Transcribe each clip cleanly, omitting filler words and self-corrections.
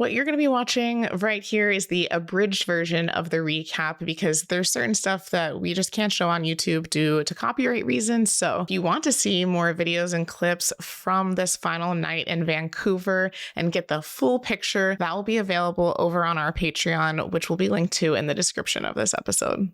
What you're going to be watching right here is the abridged version of the recap because there's certain stuff that we just can't show on YouTube due to copyright reasons. So if you want to see more videos and clips from this final night in Vancouver and get the full picture, that will be available over on our Patreon, which will be linked to in the description of this episode.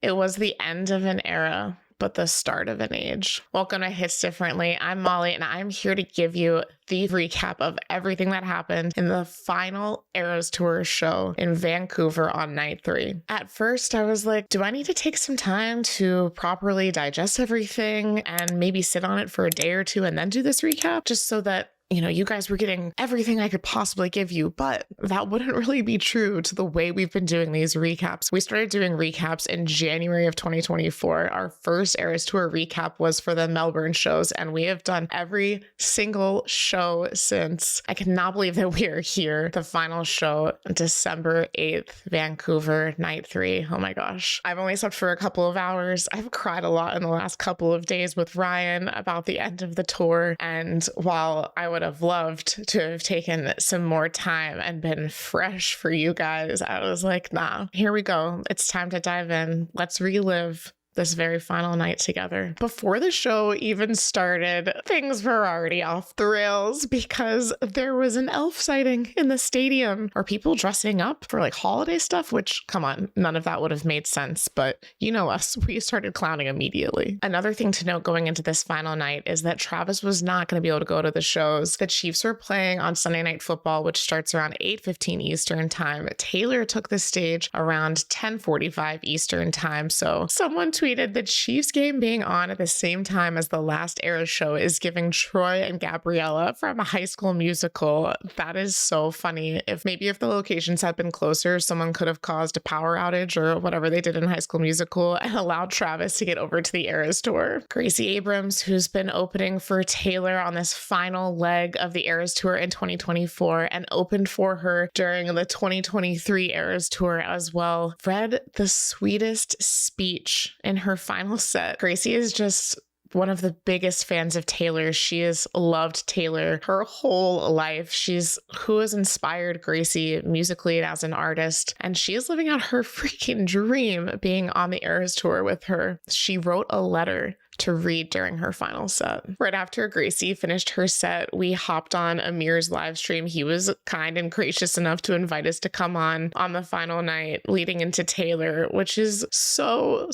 It was the end of an era, but the start of an age. Welcome to Hits Differently. I'm Molly, and I'm here to give you the recap of everything that happened in the final Eras Tour show in Vancouver on night 3. At first, I was like, do I need to take some time to properly digest everything and maybe sit on it for a day or two and then do this recap, just so that you guys were getting everything I could possibly give you, but that wouldn't really be true to the way we've been doing these recaps. We started doing recaps in January of 2024. Our first Eras Tour recap was for the Melbourne shows, and we have done every single show since. I cannot believe that we are here. The final show, December 8th, Vancouver, night 3. Oh my gosh. I've only slept for a couple of hours. I've cried a lot in the last couple of days with Ryan about the end of the tour, and while I would have loved to have taken some more time and been fresh for you guys, I was like, nah, here we go. It's time to dive in. Let's relive this very final night together. Before the show even started, things were already off the rails because there was an elf sighting in the stadium. Are people dressing up for like holiday stuff? Which, come on, none of that would have made sense, but you know us, we started clowning immediately. Another thing to note going into this final night is that Travis was not going to be able to go to the shows. The Chiefs were playing on Sunday Night Football, which starts around 8:15 Eastern time. Taylor took the stage around 10:45 Eastern time, so someone tweeted the Chiefs game being on at the same time as the last Eras show is giving Troy and Gabriella from High School Musical. That is so funny. If the locations had been closer, someone could have caused a power outage or whatever they did in High School Musical and allowed Travis to get over to the Eras Tour. Gracie Abrams, who's been opening for Taylor on this final leg of the Eras Tour in 2024 and opened for her during the 2023 Eras Tour as well, read the sweetest speech in her final set. Gracie is just one of the biggest fans of Taylor. She has loved Taylor her whole life. She's who has inspired Gracie musically and as an artist, and she is living out her freaking dream being on the Eras Tour with her. She wrote a letter to read during her final set. Right after Gracie finished her set, we hopped on Amir's live stream. He was kind and gracious enough to invite us to come on the final night leading into Taylor, which is so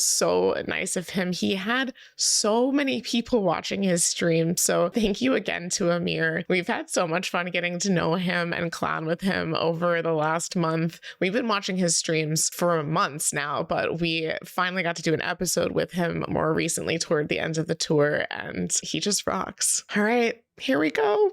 nice of him. He had so many people watching his stream, so thank you again to Amir. We've had so much fun getting to know him and clown with him over the last month. We've been watching his streams for months now, but we finally got to do an episode with him more recently toward the end of the tour, and he just rocks. All right, here we go.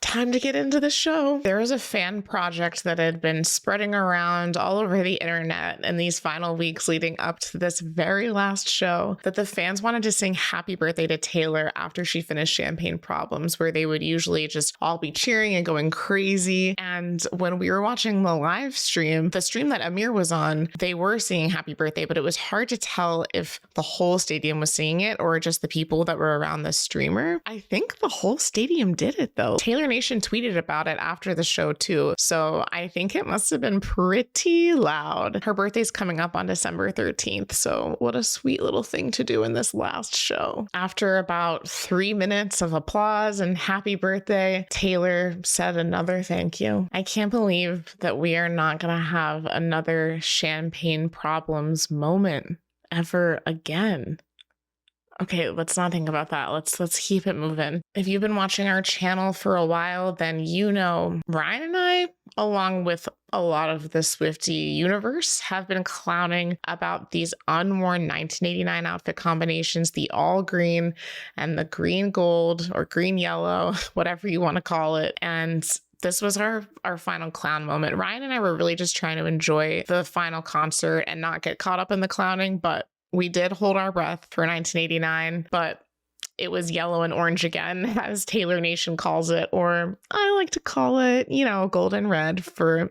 Time to get into the show. There was a fan project that had been spreading around all over the internet in these final weeks leading up to this very last show that the fans wanted to sing Happy Birthday to Taylor after she finished Champagne Problems, where they would usually just all be cheering and going crazy. And when we were watching the live stream, the stream that Amir was on, they were singing Happy Birthday, but it was hard to tell if the whole stadium was singing it or just the people that were around the streamer. I think the whole stadium did it though. Taylor Nation tweeted about it after the show too, so I think it must have been pretty loud. Her birthday's coming up on December 13th, so what a sweet little thing to do in this last show. After about 3 minutes of applause and happy birthday, Taylor said another thank you. I can't believe that we are not gonna have another Champagne Problems moment ever again. Okay, let's not think about that. Let's keep it moving. If you've been watching our channel for a while, then you know Ryan and I, along with a lot of the Swiftie universe, have been clowning about these unworn 1989 outfit combinations, the all green and the green gold or green yellow, whatever you want to call it. And this was our final clown moment. Ryan and I were really just trying to enjoy the final concert and not get caught up in the clowning, but we did hold our breath for 1989, but it was yellow and orange again, as Taylor Nation calls it, or I like to call it, gold and red for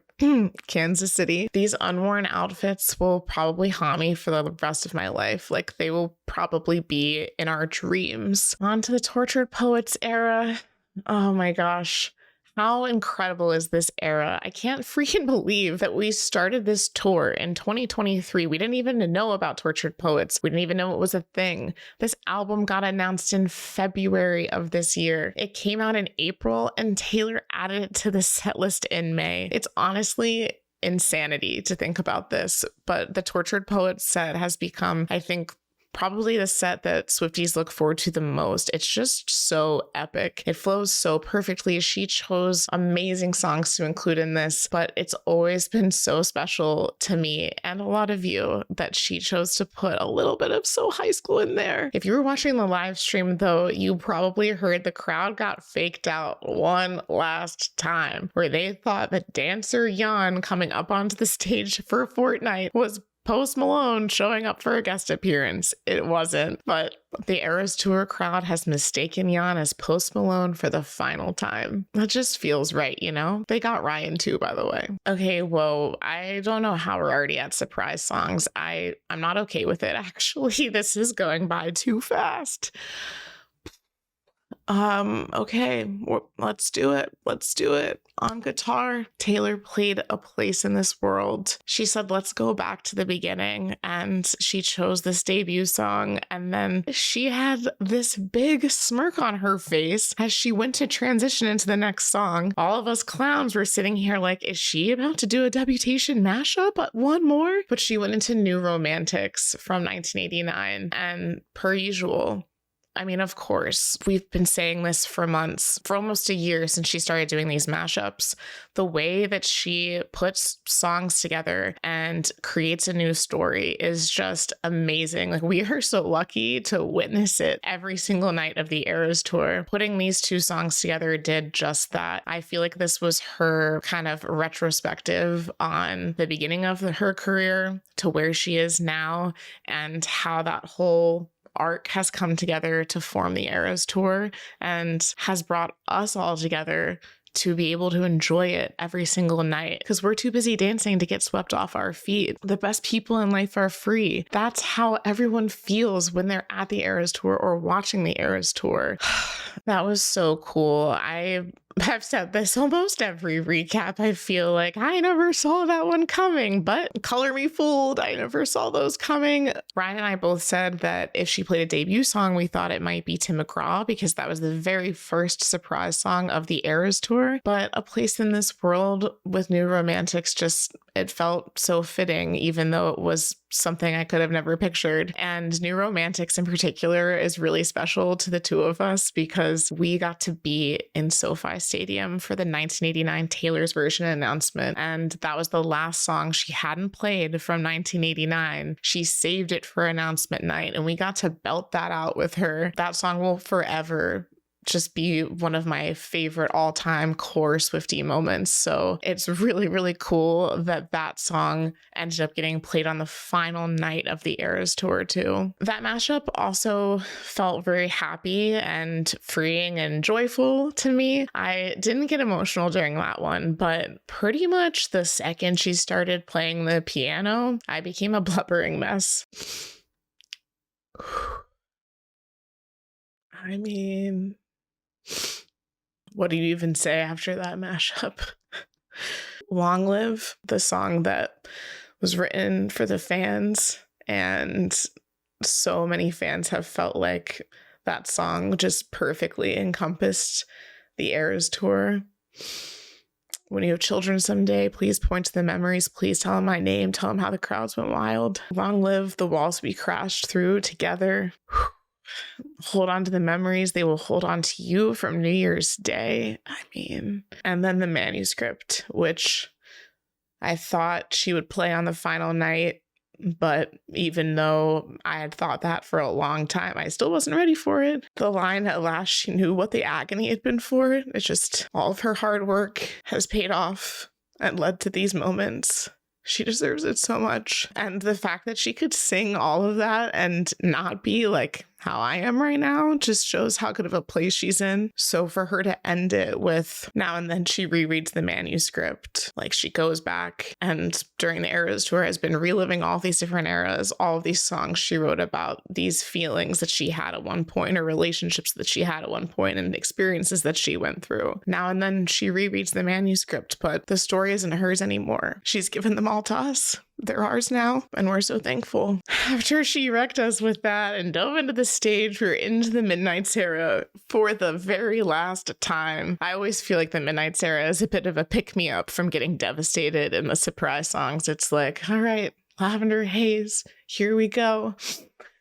Kansas City. These unworn outfits will probably haunt me for the rest of my life. Like, they will probably be in our dreams. On to the Tortured Poets era. Oh my gosh. How incredible is this era? I can't freaking believe that we started this tour in 2023. We didn't even know about Tortured Poets. We didn't even know it was a thing. This album got announced in February of this year. It came out in April, and Taylor added it to the set list in May. It's honestly insanity to think about this, but the Tortured Poets set has become, I think, probably the set that Swifties look forward to the most. It's just so epic. It flows so perfectly. She chose amazing songs to include in this, but it's always been so special to me and a lot of you that she chose to put a little bit of So High School in there. If you were watching the live stream though, you probably heard the crowd got faked out one last time, where they thought that dancer Jan coming up onto the stage for Fortnite was Post Malone showing up for a guest appearance. It wasn't, but the Eras Tour crowd has mistaken Jan as Post Malone for the final time. That just feels right, you know? They got Ryan too, by the way. Okay, whoa, I don't know how we're already at surprise songs. I'm not okay with it, actually. This is going by too fast. Okay, let's do it. Let's do it. On guitar, Taylor played A Place in This World. She said, let's go back to the beginning. And she chose this debut song. And then she had this big smirk on her face as she went to transition into the next song. All of us clowns were sitting here like, is she about to do a Debutation mashup? One more? But she went into New Romantics from 1989. And per usual, I mean, of course, we've been saying this for months, for almost a year since she started doing these mashups. The way that she puts songs together and creates a new story is just amazing. Like, we are so lucky to witness it every single night of the Eras Tour. Putting these two songs together did just that. I feel like this was her kind of retrospective on the beginning of her career to where she is now and how that whole arc has come together to form the Eras Tour and has brought us all together to be able to enjoy it every single night because we're too busy dancing to get swept off our feet. The best people in life are free. That's how everyone feels when they're at the Eras Tour or watching the Eras Tour. That was so cool. I've said this almost every recap. I feel like I never saw that one coming, but color me fooled. I never saw those coming. Ryan and I both said that if she played a debut song, we thought it might be Tim McGraw because that was the very first surprise song of the Eras Tour. But A Place in This World with New Romantics it felt so fitting, even though it was something I could have never pictured. And New Romantics in particular is really special to the two of us because we got to be in SoFi Stadium for the 1989 Taylor's version announcement. And that was the last song she hadn't played from 1989. She saved it for announcement night and we got to belt that out with her. That song will forever just be one of my favorite all-time core Swiftie moments. So it's really, really cool that that song ended up getting played on the final night of the Eras Tour too. That mashup also felt very happy and freeing and joyful to me. I didn't get emotional during that one, but pretty much the second she started playing the piano, I became a blubbering mess. I mean, what do you even say after that mashup? Long Live, the song that was written for the fans, and so many fans have felt like that song just perfectly encompassed the Eras Tour. When you have children someday, please point to the memories. Please tell them my name. Tell them how the crowds went wild. Long live the walls we crashed through together. Hold on to the memories. They will hold on to you from New Year's Day. I mean, and then the manuscript, which I thought she would play on the final night. But even though I had thought that for a long time, I still wasn't ready for it. The line, at last she knew what the agony had been for. It's just all of her hard work has paid off and led to these moments. She deserves it so much. And the fact that she could sing all of that and not be like how I am right now just shows how good of a place she's in. So for her to end it with now and then she rereads the manuscript, like she goes back and during the Eras tour has been reliving all these different eras, all of these songs she wrote about these feelings that she had at one point or relationships that she had at one point and experiences that she went through. Now and then she rereads the manuscript, but the story isn't hers anymore. She's given them all to us. They're ours now, and we're so thankful. After she wrecked us with that and dove into the stage, we're into the Midnight's era for the very last time. I always feel like the Midnight's era is a bit of a pick-me-up from getting devastated in the surprise songs. It's like, all right, Lavender Haze, here we go.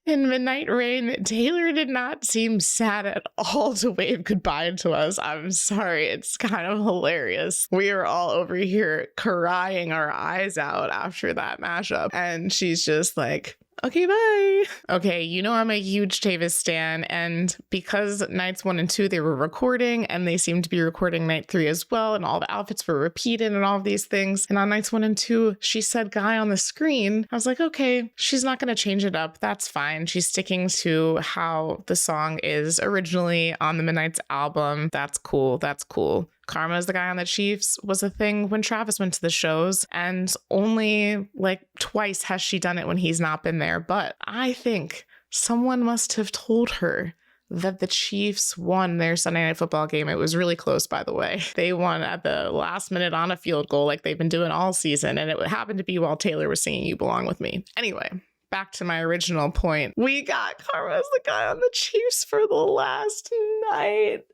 In Midnight Rain, Taylor did not seem sad at all to wave goodbye to us. I'm sorry, it's kind of hilarious. We are all over here crying our eyes out after that mashup, and she's just like, okay, bye. Okay, you know I'm a huge Tavis stan, and because nights 1 and 2 they were recording, and they seemed to be recording night 3 as well, and all the outfits were repeated and all of these things. And on nights 1 and 2, she said guy on the screen. I was like, okay, she's not gonna change it up. That's fine. She's sticking to how the song is originally on the Midnight's album. That's cool. That's cool. Karma is the guy on the Chiefs was a thing when Travis went to the shows, and only like twice has she done it when he's not been there. But I think someone must have told her that the Chiefs won their Sunday Night Football game. It was really close, by the way. They won at the last minute on a field goal like they've been doing all season, and it happened to be while Taylor was singing You Belong With Me. Anyway, back to my original point. We got Karma as the guy on the Chiefs for the last night.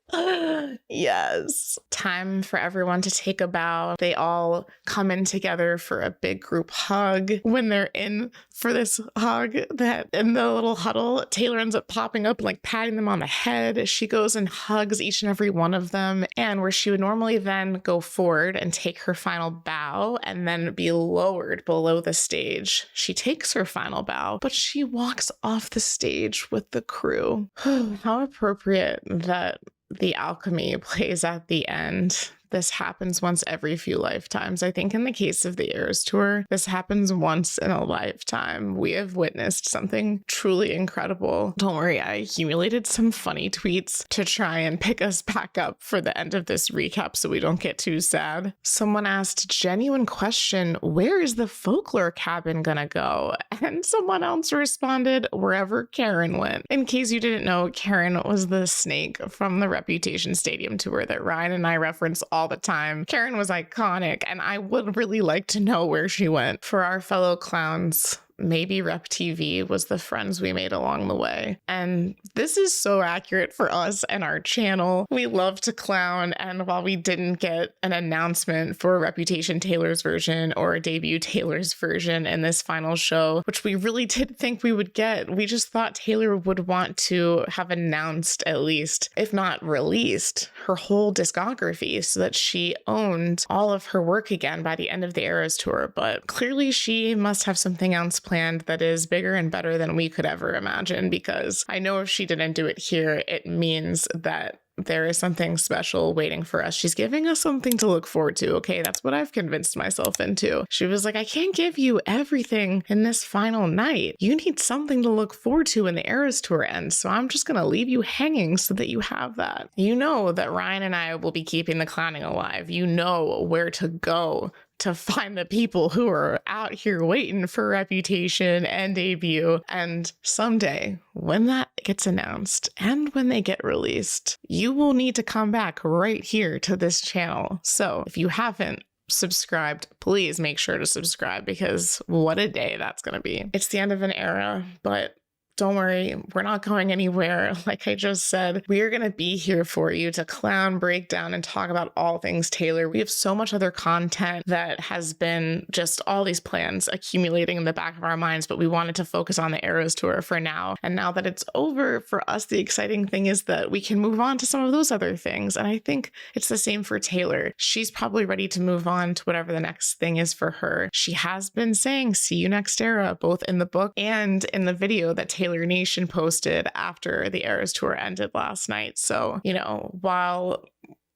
Yes. Time for everyone to take a bow. They all come in together for a big group hug. When they're in for this hug, that in the little huddle, Taylor ends up popping up and like patting them on the head. She goes and hugs each and every one of them. And where she would normally then go forward and take her final bow and then be lowered below the stage, she takes her final bow, but she walks off the stage with the crew. How appropriate that the alchemy plays at the end. This happens once every few lifetimes. I think in the case of the Eras Tour, this happens once in a lifetime. We have witnessed something truly incredible. Don't worry, I accumulated some funny tweets to try and pick us back up for the end of this recap so we don't get too sad. Someone asked, genuine question, where is the folklore cabin gonna go? And someone else responded, wherever Karen went. In case you didn't know, Karen was the snake from the Reputation Stadium tour that Ryan and I reference all the time. Karen was iconic, and I would really like to know where she went. For our fellow clowns, maybe Rep TV was the friends we made along the way. And this is so accurate for us and our channel. We love to clown, and while we didn't get an announcement for Reputation Taylor's version or a debut Taylor's version in this final show, which we really did think we would get, we just thought Taylor would want to have announced at least, if not released, her whole discography so that she owned all of her work again by the end of the Eras Tour. But clearly she must have something else planned that is bigger and better than we could ever imagine, because I know if she didn't do it here, it means that there is something special waiting for us. She's giving us something to look forward to. Okay, that's what I've convinced myself into. She was like, I can't give you everything in this final night. You need something to look forward to when the Eras Tour ends. So I'm just going to leave you hanging so that you have that. You know that Ryan and I will be keeping the clowning alive. You know where to go to find the people who are out here waiting for Reputation and debut. And someday, when that gets announced and when they get released, you will need to come back right here to this channel. So if you haven't subscribed, please make sure to subscribe, because what a day that's going to be. It's the end of an era, but don't worry, we're not going anywhere. Like I just said, we are going to be here for you to clown, break down, and talk about all things Taylor. We have so much other content that has been just all these plans accumulating in the back of our minds, but we wanted to focus on the Eras Tour for now. And now that it's over, for us, the exciting thing is that we can move on to some of those other things. And I think it's the same for Taylor. She's probably ready to move on to whatever the next thing is for her. She has been saying, see you next era, both in the book and in the video that Taylor Nation posted after the Eras Tour ended last night. So, you know, while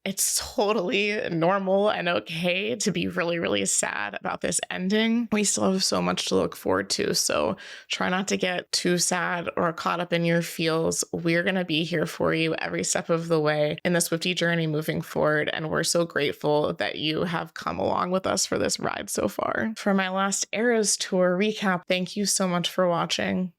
It's totally normal and okay to be really, really sad about this ending. We still have so much to look forward to. So try not to get too sad or caught up in your feels. We're going to be here for you every step of the way in the Swiftie journey moving forward. And we're so grateful that you have come along with us for this ride so far. For my last Eras Tour recap, thank you so much for watching.